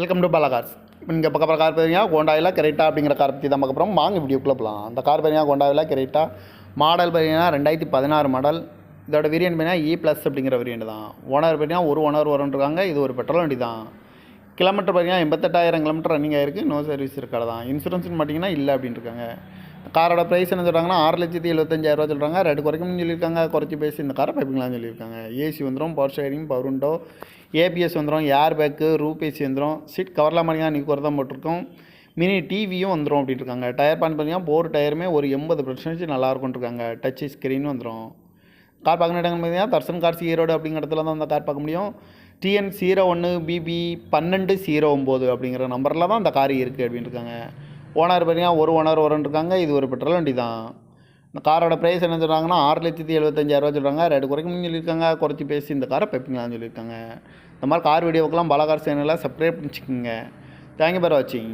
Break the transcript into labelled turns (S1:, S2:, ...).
S1: Welcome to Bala cars. இப்போ நீங்கள் பக்கம் கார் பார்த்தீங்கன்னா ஹோண்டாவில் கிரெட்டா அப்படிங்கிற கார் பற்றி தான் பார்க்க போகிறோம். வாங்க வீடியோக்குள்ளே போகலாம். அந்த கார் பார்த்தீங்கன்னா ஹோண்டாவில் கிரெட்டா மாடல் பார்த்தீங்கன்னா 2016 மாடல். இதோட வேரியன்ட் பார்த்தீங்கன்னா E+ அப்படிங்கிற வேரியன்ட் தான். ஓனர் பார்த்தீங்கன்னா ஒரு ஓனர் வரும்ன்றாங்க. இது ஒரு பெட்ரோல் வண்டி தான். கிலோமீட்டர் பார்த்தீங்கன்னா 88,000 கிலோமீட்டர் ரன்னிங் ஆயிருக்கு. நோ சர்வீஸ் இருக்காது தான். இன்சூரன்ஸ்னு பார்த்தீங்கன்னா இல்லை அப்படின்னு இருக்காங்க. காரோட ப்ரைஸ் என்ன சொல்கிறாங்கன்னா 6,75,000 சொல்கிறாங்க. ரேட்டு குறைக்கணும்னு சொல்லியிருக்காங்க. குறைச்சி பேசி இந்த காரை பைப்பிங்களான்னு சொல்லியிருக்காங்க. ஏசி வந்துடும், power sharing, power window, ABS வந்துடும், ஏர் பேக்கு, ரூப் ஏசி வந்துடும். சீட் கவர்லாம் பார்த்தீங்கன்னா நீ குறை தான் போட்டிருக்கோம். மினி டிவியும் வந்துடும் அப்படின்ட்டு இருக்காங்க. டயர் பான் பார்த்தீங்கன்னா 4 டயருமே ஒரு 80% நல்லாயிருக்கும்னு இருக்காங்க. டச் ஸ்க்ரீன் வந்துடும். கார் பார்க்கணும் இடங்கள் பார்த்தீங்கன்னா தர்சன் கார்ஸ் ஈரோடு அப்படிங்கிற இடத்துல தான் அந்த கார் பார்க்க முடியும். TN01BB1209 அப்படிங்கிற நம்பரில் தான் அந்த கார் இருக்குது அப்படின்னு இருக்காங்க. ஓனர் பார்த்தீங்கன்னா ஒரு ஓனர் வரும்ன்ருக்காங்க. இது ஒரு பெட்ரோல் வண்டி தான். இந்த காரோட ப்ரைஸ் என்ன சொல்கிறாங்கன்னா 6,75,000 சொல்கிறாங்க. ரேட்டு குறைக்கணும்னு சொல்லியிருக்காங்க. குறைச்சி பேசி இந்த காரை பைப்பிங்களான்னு சொல்லியிருக்காங்க. இந்த மாதிரி கார் வீடியோக்கெல்லாம் பாலா கார் சேனலில் சப்ஸ்கிரைப் பண்ணிச்சுக்கோங்க. தேங்க்யூ ஃபார் வாட்சிங்.